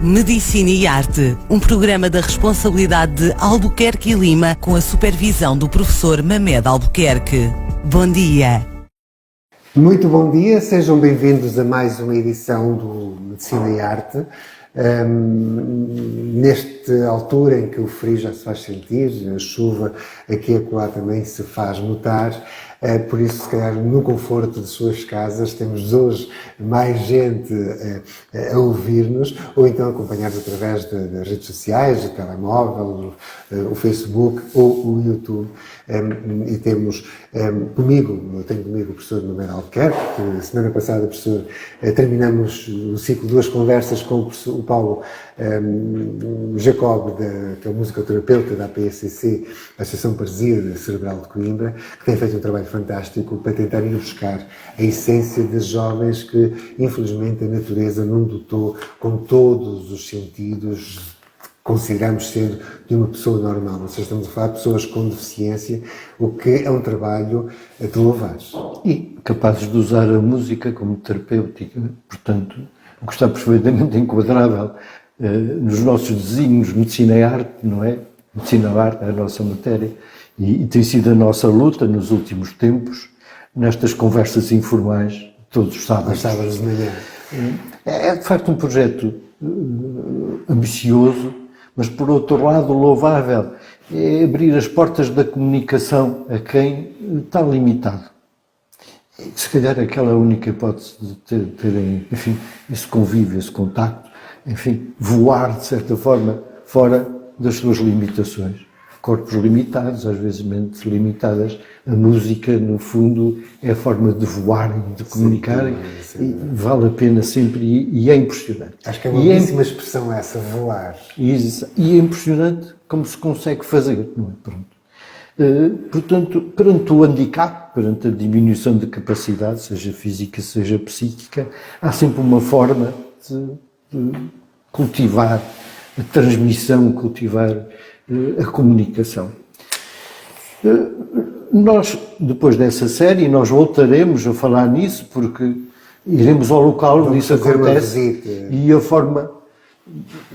Medicina e Arte, um programa da responsabilidade de Albuquerque e Lima, com a supervisão do professor Mamed Albuquerque. Bom dia. Muito bom dia, sejam bem-vindos a mais uma edição do Medicina e Arte. Nesta altura em que o frio já se faz sentir, a chuva aqui e acolá também se faz notar, por isso, se calhar, no conforto de suas casas, temos hoje mais gente a ouvir-nos, ou então acompanhar-nos através das redes sociais, do telemóvel, o Facebook ou o YouTube. E temos eu tenho comigo o professor Mamed Albuquerque, que semana passada, professor, terminamos o ciclo de duas conversas com o Paulo Jacob, que é o musicoterapeuta da APSCC, a Associação Paralisia Cerebral de Coimbra, que tem feito um trabalho fantástico para tentar ir buscar a essência das jovens que, infelizmente, a natureza não dotou com todos os sentidos consideramos ser de uma pessoa normal. Ou seja, estamos a falar de pessoas com deficiência, o que é um trabalho de louvar. E capazes de usar a música como terapêutica, portanto, o que está perfeitamente enquadrável nos nossos desenhos, medicina e arte, não é? Medicina e arte é a nossa matéria, e tem sido a nossa luta nos últimos tempos, nestas conversas informais, todos os sábados. Sábados de manhã. É de facto um projeto ambicioso, mas por outro lado louvável. É abrir as portas da comunicação a quem está limitado. Se calhar aquela única hipótese de terem, enfim, esse convívio, esse contacto, enfim, voar de certa forma fora das suas limitações. Corpos limitados, às vezes mentes limitadas. A música, no fundo, é a forma de voarem, de comunicarem, e vale a pena sempre, e é impressionante. Acho que é uma belíssima expressão essa, voar. E é impressionante como se consegue fazer, não é? Pronto. Portanto, perante o handicap, perante a diminuição de capacidade, seja física, seja psíquica, há sempre uma forma de cultivar a transmissão, cultivar a comunicação. Nós, depois dessa série, nós voltaremos a falar nisso, porque iremos ao local onde isso acontece e a forma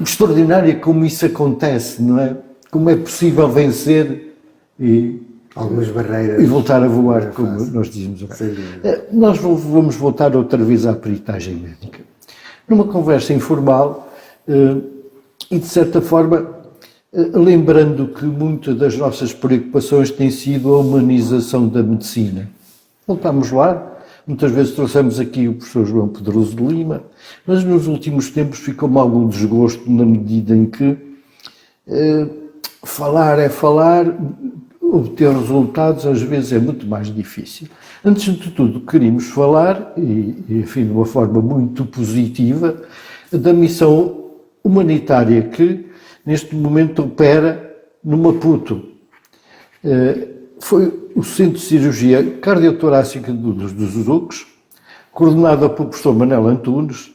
extraordinária como isso acontece, não é? Como é possível vencer e algumas barreiras e voltar a voar, como nós dizemos. Nós vamos voltar outra vez à peritagem médica. Numa conversa informal e, de certa forma, lembrando que muitas das nossas preocupações tem sido a humanização da medicina. Voltamos lá, muitas vezes trouxemos aqui o professor João Pedroso de Lima, mas nos últimos tempos ficou-me algum desgosto na medida em que falar é falar, obter resultados às vezes é muito mais difícil. Antes de tudo, queríamos falar, e enfim, de uma forma muito positiva, da missão humanitária que neste momento opera no Maputo. Foi o Centro de Cirurgia Cardiotorácica dos Urucos, coordenado pelo professor Manel Antunes,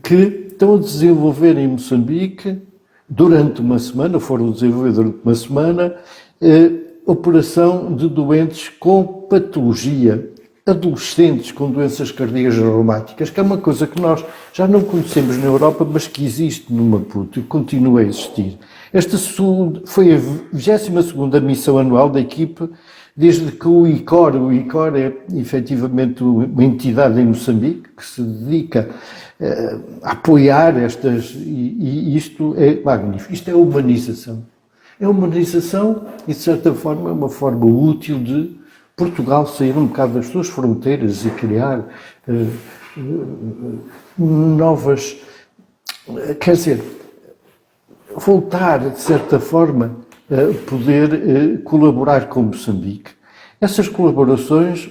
que estão a desenvolver em Moçambique, durante uma semana, foram desenvolver durante uma semana, operação de doentes com patologia, adolescentes com doenças cardíacas reumáticas, que é uma coisa que nós já não conhecemos na Europa, mas que existe no Maputo e continua a existir. Esta foi a 22ª missão anual da equipe, desde que o ICOR é efetivamente uma entidade em Moçambique que se dedica a apoiar estas, e isto é magnífico, isto é humanização. É humanização e, de certa forma, é uma forma útil de Portugal sair um bocado das suas fronteiras e criar novas, quer dizer, voltar, de certa forma, a poder colaborar com Moçambique. Essas colaborações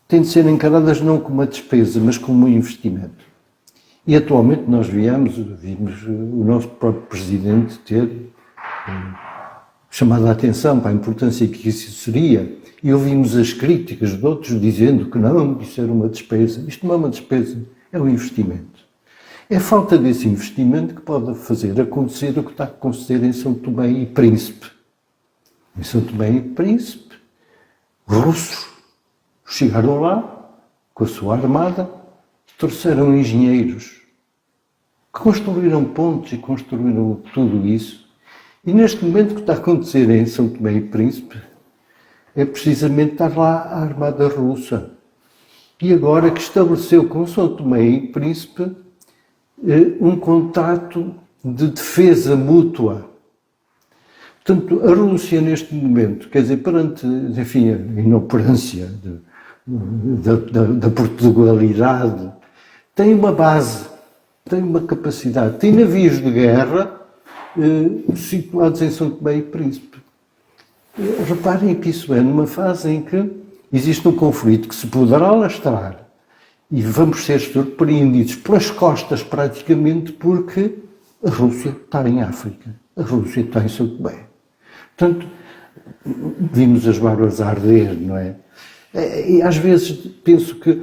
têm de ser encaradas não como uma despesa, mas como um investimento. E atualmente nós vimos o nosso próprio Presidente ter chamado a atenção para a importância que isso seria, e ouvimos as críticas de outros dizendo que não, isso era uma despesa. Isto não é uma despesa, é um investimento. É a falta desse investimento que pode fazer acontecer o que está a acontecer em São Tomé e Príncipe. Em São Tomé e Príncipe, russos chegaram lá com a sua armada, trouxeram engenheiros construíram pontes e construíram tudo isso. E neste momento o que está a acontecer em São Tomé e Príncipe é precisamente estar lá a Armada Russa. E agora que estabeleceu com São Tomé e Príncipe um contrato de defesa mútua. Portanto, a Rússia neste momento, quer dizer, perante, enfim, a inoperância da Portugalidade, tem uma base, tem uma capacidade, tem navios de guerra situados em São Tomé e Príncipe. Reparem que isso é numa fase em que existe um conflito que se poderá alastrar e vamos ser surpreendidos pelas costas praticamente porque a Rússia está em África, a Rússia está em São Tomé. Portanto, vimos as barbas a arder, não é? E às vezes penso que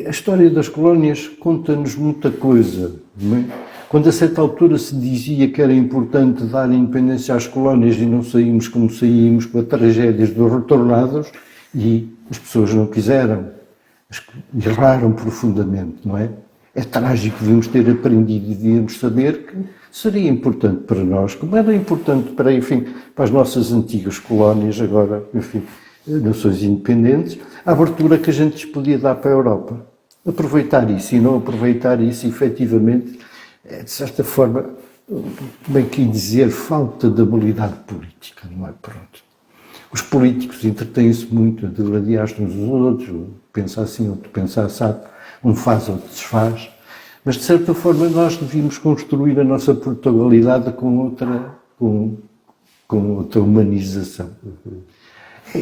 a história das colónias conta-nos muita coisa, não é? Quando a certa altura se dizia que era importante dar independência às colónias e não saímos como saímos com as tragédias dos retornados, e as pessoas não quiseram, erraram profundamente, não é? É trágico, devíamos ter aprendido e devíamos saber que seria importante para nós, como era importante para, enfim, para as nossas antigas colónias, agora, enfim, nações independentes, a abertura que a gente lhes podia dar para a Europa. Aproveitar isso e não aproveitar isso, efetivamente, é, de certa forma, como é que ia dizer, falta de habilidade política, não é? Pronto. Os políticos entretêm-se muito a degladiar-se uns aos outros, pensa assim, outro pensa assado, um faz, outro desfaz, mas de certa forma nós devíamos construir a nossa Portugalidade com outra humanização.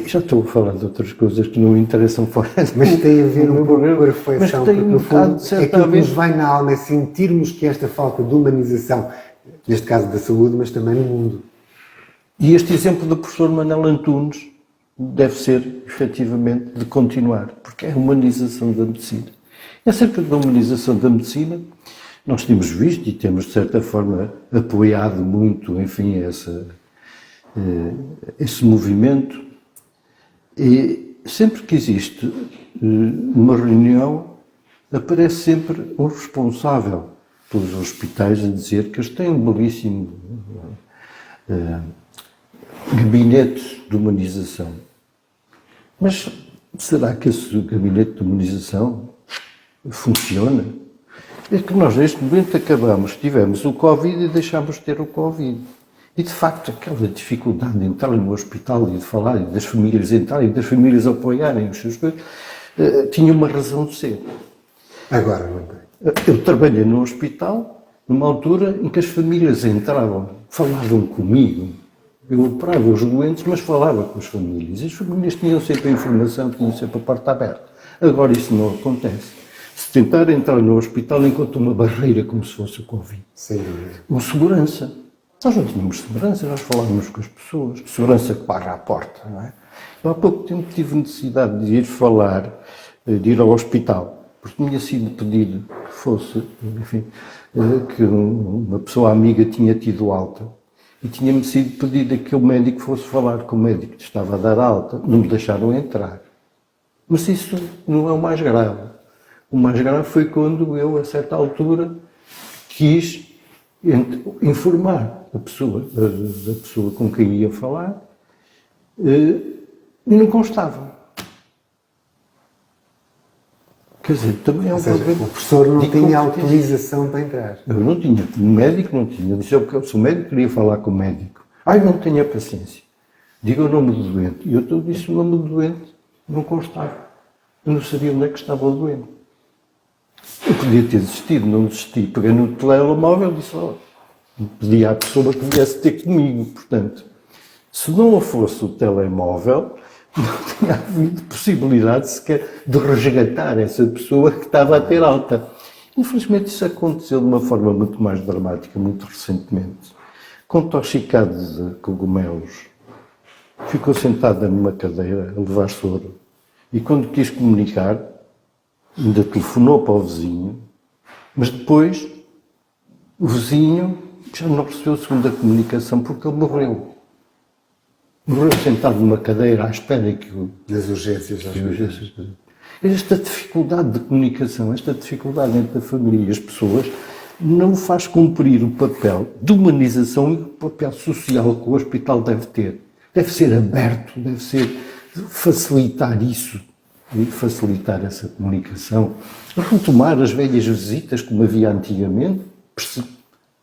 Já estou a falar de outras coisas que não interessam fora. Mas tem a ver um pouco com a reflexão, porque no fundo certamente, aquilo que nos vai na alma é sentirmos que esta falta de humanização, neste caso da saúde, mas também no mundo. E este exemplo do professor Manuel Antunes deve ser, efetivamente, de continuar, porque é a humanização da medicina. Acerca da humanização da medicina, nós temos visto e temos, de certa forma, apoiado muito, enfim, esse movimento. E sempre que existe uma reunião, aparece sempre um responsável pelos hospitais a dizer que eles têm um belíssimo gabinete de humanização. Mas será que esse gabinete de humanização funciona? É que nós neste momento tivemos o Covid e deixámos de ter o Covid. E de facto aquela dificuldade de entrar no hospital e de falar, e das famílias entrarem, e das famílias apoiarem os seus coisas, tinha uma razão de ser. Agora não tem. Eu trabalhei num hospital numa altura em que as famílias entravam, falavam comigo. Eu operava os doentes, mas falava com as famílias. As famílias tinham sempre a informação, tinham sempre a porta aberta. Agora isso não acontece. Se tentar entrar no hospital, encontra uma barreira como se fosse o Covid. Sem dúvida. Uma segurança. Nós não tínhamos segurança, nós falávamos com as pessoas. Segurança que paga à porta, não é? Eu há pouco tempo tive necessidade de ir falar, de ir ao hospital, porque tinha sido pedido que fosse, enfim, que uma pessoa amiga tinha tido alta. E tinha-me sido pedido que o médico fosse falar com o médico que estava a dar alta. Não me deixaram entrar. Mas isso não é o mais grave. O mais grave foi quando eu, a certa altura, quis informar a pessoa com quem ia falar e não constava. Quer dizer, também é um problema. O professor não tinha autorização para entrar. Eu não tinha, o médico não tinha. Disse eu, se o médico queria falar com o médico, não tenha paciência. Diga o nome do doente. E eu disse o nome do doente, não constava. Eu não sabia onde é que estava o doente. Eu podia ter desistido, não desisti. Peguei no telemóvel e disse, pedi à pessoa que viesse ter comigo. Portanto, se não fosse o telemóvel, não tinha havido possibilidade sequer de resgatar essa pessoa que estava a ter alta. Infelizmente isso aconteceu de uma forma muito mais dramática, muito recentemente. Com intoxicado de cogumelos, ficou sentada numa cadeira a levar soro e quando quis comunicar, ainda telefonou para o vizinho, mas depois o vizinho já não recebeu a segunda comunicação porque ele morreu. Morreu sentado numa cadeira à espera que das urgências. Esta dificuldade de comunicação, esta dificuldade entre a família e as pessoas não faz cumprir o papel de humanização e o papel social que o hospital deve ter. Deve ser aberto, deve ser facilitar isso, e facilitar essa comunicação, retomar as velhas visitas como havia antigamente,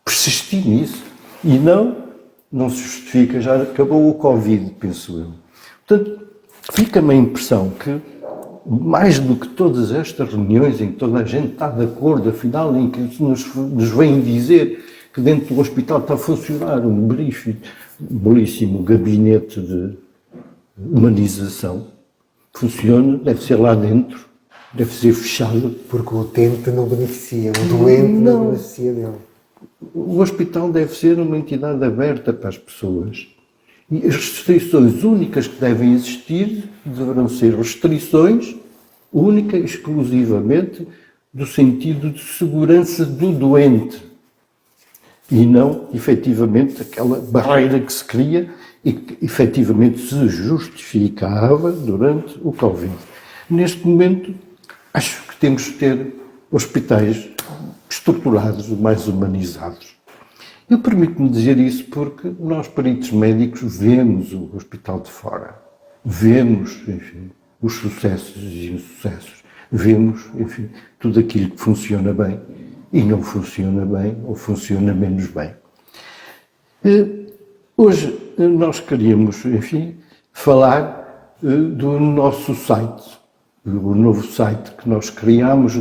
persistir nisso, e não se justifica, já acabou o Covid, penso eu. Portanto, fica-me a impressão que, mais do que todas estas reuniões em que toda a gente está de acordo, afinal, em que nos vêm dizer que dentro do hospital está a funcionar um belíssimo gabinete de humanização, funciona, deve ser lá dentro, deve ser fechado. Porque o utente não beneficia, o doente não beneficia dele. O hospital deve ser uma entidade aberta para as pessoas. E as restrições únicas que devem existir deverão ser restrições única e exclusivamente do sentido de segurança do doente e não, efetivamente, aquela barreira que se cria e que, efetivamente, se justificava durante o Covid. Neste momento, acho que temos de ter hospitais estruturados, mais humanizados. Eu permito-me dizer isso porque nós, peritos médicos, vemos o hospital de fora. Vemos, enfim, os sucessos e insucessos. Vemos, enfim, tudo aquilo que funciona bem e não funciona bem ou funciona menos bem. Hoje nós queríamos, enfim, falar do nosso site, o novo site que nós criámos,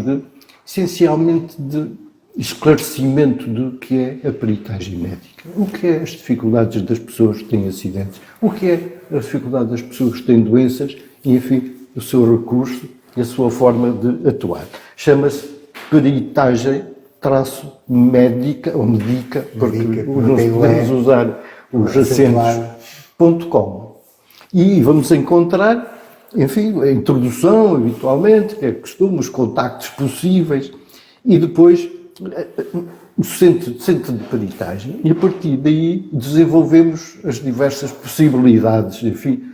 essencialmente de esclarecimento do que é a peritagem médica. O que é as dificuldades das pessoas que têm acidentes, o que é a dificuldade das pessoas que têm doenças e, enfim, o seu recurso e a sua forma de atuar. Chama-se peritagem-médica, ou medica, porque não podemos usar os acentos.com. E vamos encontrar, enfim, a introdução, habitualmente, que é costume, os contactos possíveis, e depois o centro de peritagem. E a partir daí desenvolvemos as diversas possibilidades, enfim,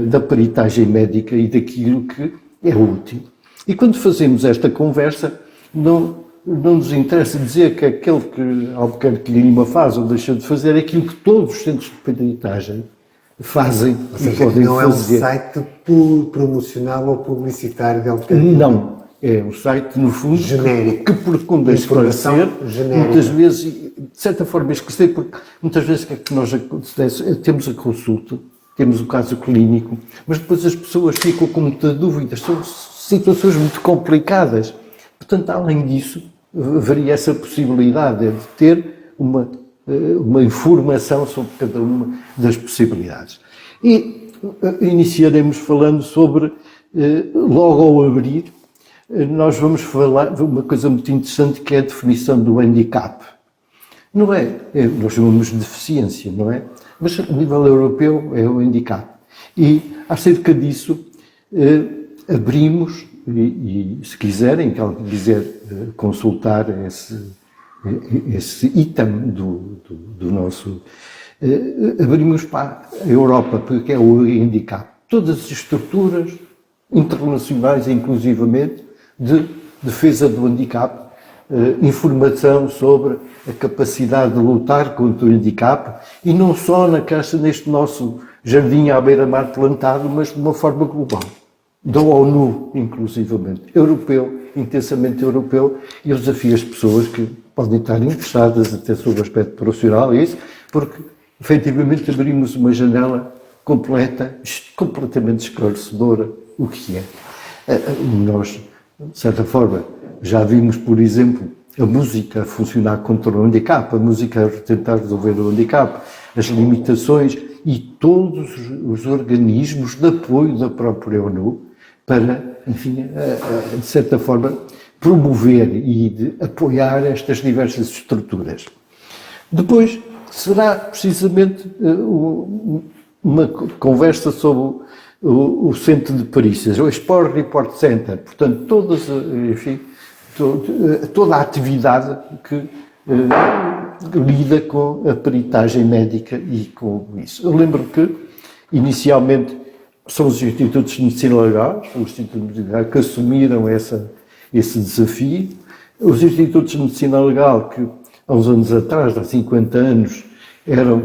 da peritagem médica e daquilo que é útil. E quando fazemos esta conversa, não nos interessa dizer que aquele que Albuquerque Lima faz ou deixa de fazer é aquilo que todos os centros de peritagem fazem. Ou seja, e podem não fazer. É um site promocional ou publicitário de Albuquerque? Não. É um site, no fundo, genérico, que procura esclarecer, muitas vezes, de certa forma esclarecer, porque muitas vezes o que é que nós acontece? Temos a consulta, temos o caso clínico, mas depois as pessoas ficam com muita dúvida, são situações muito complicadas. Portanto, além disso, haveria essa possibilidade de ter uma informação sobre cada uma das possibilidades. E iniciaremos falando sobre, logo ao abrir, nós vamos falar de uma coisa muito interessante que é a definição do handicap. Não é, nós chamamos de deficiência, não é? Mas a nível europeu é o handicap. E acerca disso abrimos, e se quiserem, que alguém quiser consultar esse item do nosso... abrimos para a Europa, porque é o handicap. Todas as estruturas internacionais, inclusivamente, de defesa do handicap, informação sobre a capacidade de lutar contra o handicap, e não só neste nosso jardim à beira-mar plantado, mas de uma forma global. Da ONU, inclusivamente, europeu, intensamente europeu, e eu desafio as pessoas que podem estar interessadas até sobre o aspecto profissional, isso, porque efetivamente abrimos uma janela completamente esclarecedora o que é. Nós, de certa forma, já vimos, por exemplo, a música a funcionar contra o handicap, a música a tentar resolver o handicap, as limitações e todos os organismos de apoio da própria ONU para, enfim, de certa forma, promover e de apoiar estas diversas estruturas. Depois, será precisamente uma conversa sobre o Centro de Perícias, o Sport Report Center, portanto, toda a atividade que lida com a peritagem médica e com isso. Eu lembro que, inicialmente, são os institutos de medicina legal, os institutos de medicina legal que assumiram esse desafio, Os institutos de medicina legal, que há uns anos atrás, há 50 anos, eram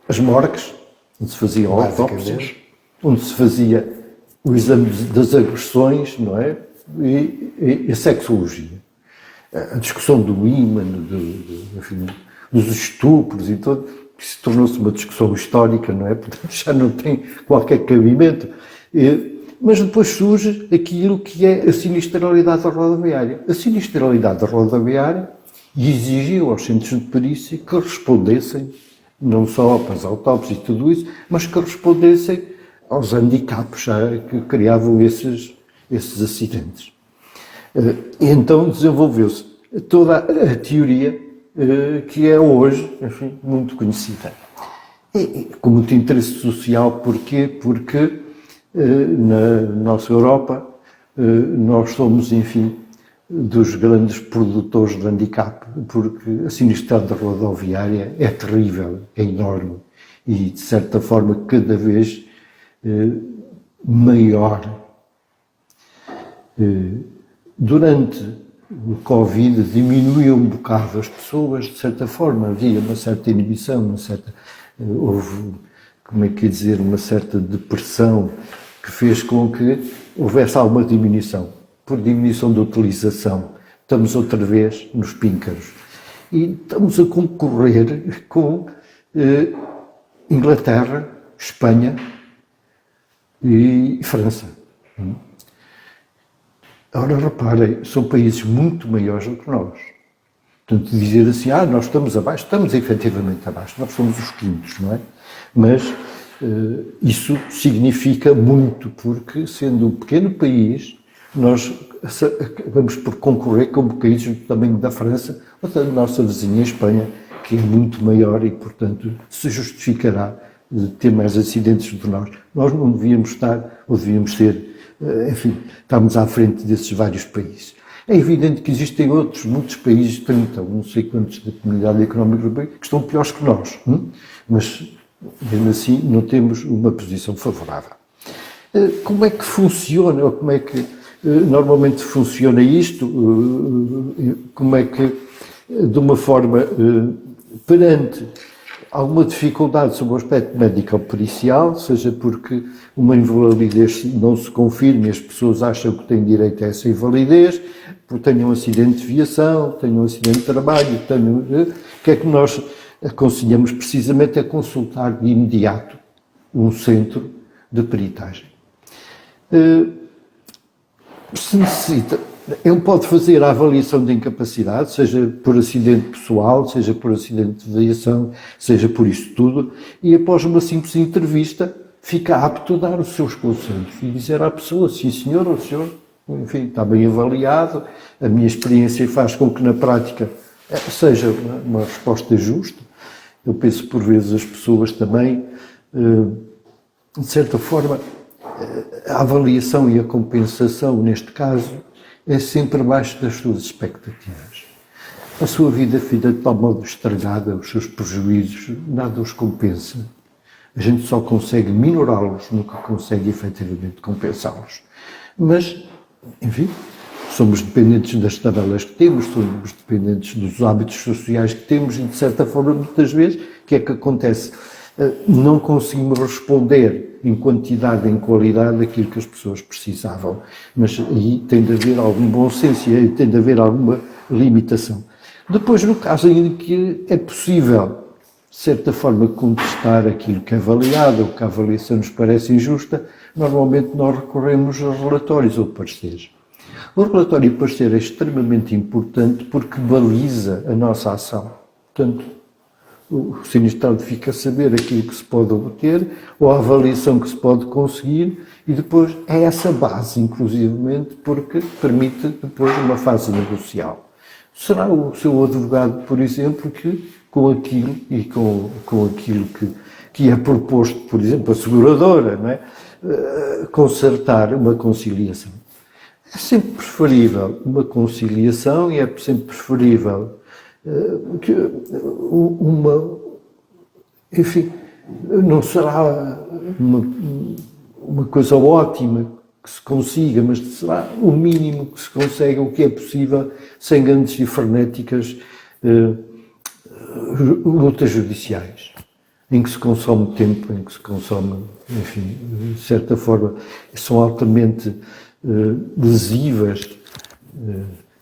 as morgues, onde se faziam autópsias, onde se fazia o exame das agressões, não é? E a sexologia. A discussão do ímã, enfim, dos estupros e tudo, isso tornou-se uma discussão histórica, não é? Portanto, já não tem qualquer cabimento. Mas depois surge aquilo que é a sinistralidade rodoviária. A sinistralidade rodoviária exigiu aos centros de perícia que respondessem, não só para as autópsias e tudo isso, mas que respondessem aos handicaps que criavam esses acidentes. E então desenvolveu-se toda a teoria que é hoje, enfim, muito conhecida. E com muito interesse social, porquê? Porque na nossa Europa nós somos, enfim, dos grandes produtores de handicap, porque a sinistralidade rodoviária é terrível, é enorme e, de certa forma, cada vez maior. Durante o Covid diminuiu um bocado as pessoas, de certa forma, havia uma certa inibição, houve, como é que é dizer, uma certa depressão que fez com que houvesse alguma diminuição. Por diminuição da utilização, estamos outra vez nos píncaros. E estamos a concorrer com Inglaterra, Espanha e França. Ora, reparem, são países muito maiores do que nós. Portanto, dizer assim, nós estamos abaixo, estamos efetivamente abaixo, nós somos os quintos, não é? Mas isso significa muito, porque, sendo um pequeno país, nós acabamos por concorrer com países do tamanho da França ou da nossa vizinha Espanha, que é muito maior e, portanto, se justificará de ter mais acidentes do que nós. Nós não devíamos estar, ou devíamos ser, enfim, estamos à frente desses vários países. É evidente que existem muitos países, 30, não sei quantos da Comunidade Económica Europeia, que estão piores que nós, mas, mesmo assim, não temos uma posição favorável. Como é que funciona, ou como é que normalmente funciona isto? Como é que, de uma forma, perante alguma dificuldade sobre o aspecto médico-pericial, seja porque uma invalidez não se confirma e as pessoas acham que têm direito a essa invalidez, porque tenham um acidente de viação, tenham um acidente de trabalho, o que é que nós aconselhamos precisamente a consultar de imediato um centro de peritagem. Se necessita, ele pode fazer a avaliação de incapacidade, seja por acidente pessoal, seja por acidente de aviação, seja por isso tudo, e após uma simples entrevista fica apto a dar os seus conselhos e dizer à pessoa, sim senhor, ou senhor, enfim, está bem avaliado, a minha experiência faz com que na prática seja uma resposta justa. Eu penso por vezes as pessoas também, de certa forma, a avaliação e a compensação, neste caso, é sempre abaixo das suas expectativas. A sua vida fica de tal modo estragada, os seus prejuízos, nada os compensa. A gente só consegue minorá-los, nunca consegue efetivamente compensá-los. Mas, enfim, somos dependentes das tabelas que temos, somos dependentes dos hábitos sociais que temos e, de certa forma, muitas vezes, o que é que acontece? Não conseguimos responder em quantidade, em qualidade, aquilo que as pessoas precisavam. Mas aí tem de haver algum bom senso e aí tem de haver alguma limitação. Depois, no caso em que é possível, de certa forma, contestar aquilo que é avaliado ou que a avaliação nos parece injusta, normalmente nós recorremos a relatórios ou pareceres. O relatório e parecer é extremamente importante porque baliza a nossa ação. Portanto, o sinistrado fica a saber aquilo que se pode obter ou a avaliação que se pode conseguir e depois é essa base, inclusivamente, porque permite depois uma fase negocial. Será o seu advogado, por exemplo, que com aquilo e com aquilo que é proposto, por exemplo, a seguradora, não é? Consertar uma conciliação. É sempre preferível uma conciliação e é sempre preferível que enfim, não será uma coisa ótima que se consiga, mas será o mínimo que se consegue, o que é possível, sem grandes e frenéticas lutas judiciais, em que se consome tempo, em que se consome, enfim, de certa forma, são altamente lesivas,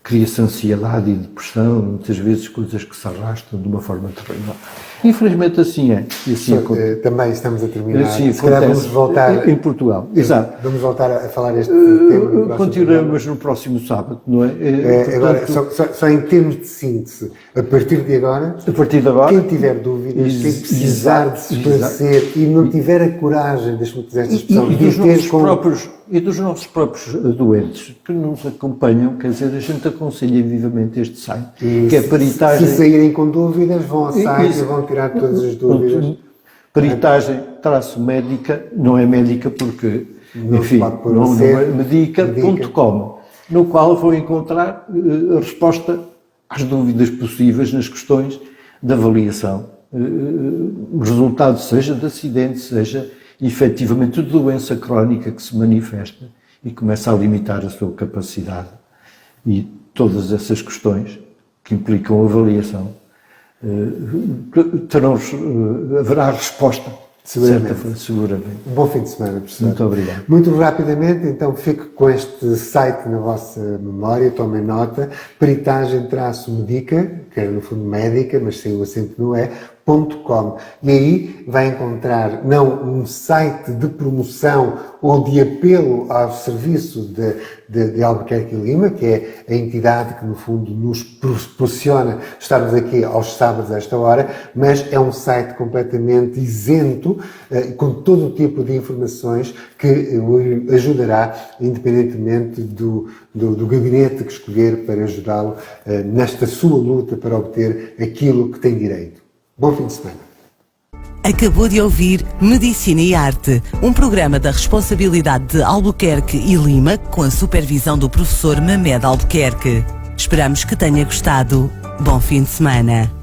cria-se ansiedade e depressão, muitas vezes coisas que se arrastam de uma forma terrível. Infelizmente assim é. Assim também estamos a terminar. Assim se calhar vamos voltar em Portugal. Exato. Vamos voltar a falar este tema. Continuamos no próximo sábado, não é? Portanto, agora, só em termos de síntese, a partir de agora, quem tiver dúvidas, quem precisar de se esclarecer e não tiver a coragem, deixa-me dizer esta expressão, e dos nossos próprios doentes que nos acompanham, quer dizer, a gente aconselha vivamente este site, que é peritagem. Se saírem com dúvidas, vão ao site e vão tirar todas as dúvidas. Peritagem-médica, não é médica porque, enfim, não é medica.com, no qual vou encontrar a resposta às dúvidas possíveis nas questões de avaliação. O resultado seja de acidente, seja efetivamente de doença crónica que se manifesta e começa a limitar a sua capacidade. E todas essas questões que implicam avaliação, haverá resposta, seguramente. Um bom fim de semana, professor. Muito obrigado. Muito rapidamente, então, fique com este site na vossa memória, tomem nota, peritagem-medica, que era no fundo médica, mas sem o acento no .com. E aí vai encontrar não um site de promoção ou de apelo ao serviço de Albuquerque e Lima, que é a entidade que no fundo nos proporciona estarmos aqui aos sábados a esta hora, mas é um site completamente isento, com todo o tipo de informações que o ajudará, independentemente do gabinete que escolher para ajudá-lo nesta sua luta para obter aquilo que tem direito. Bom fim de semana. Acabou de ouvir Medicina e Arte, um programa da responsabilidade de Albuquerque e Lima, com a supervisão do professor Mamed Albuquerque. Esperamos que tenha gostado. Bom fim de semana.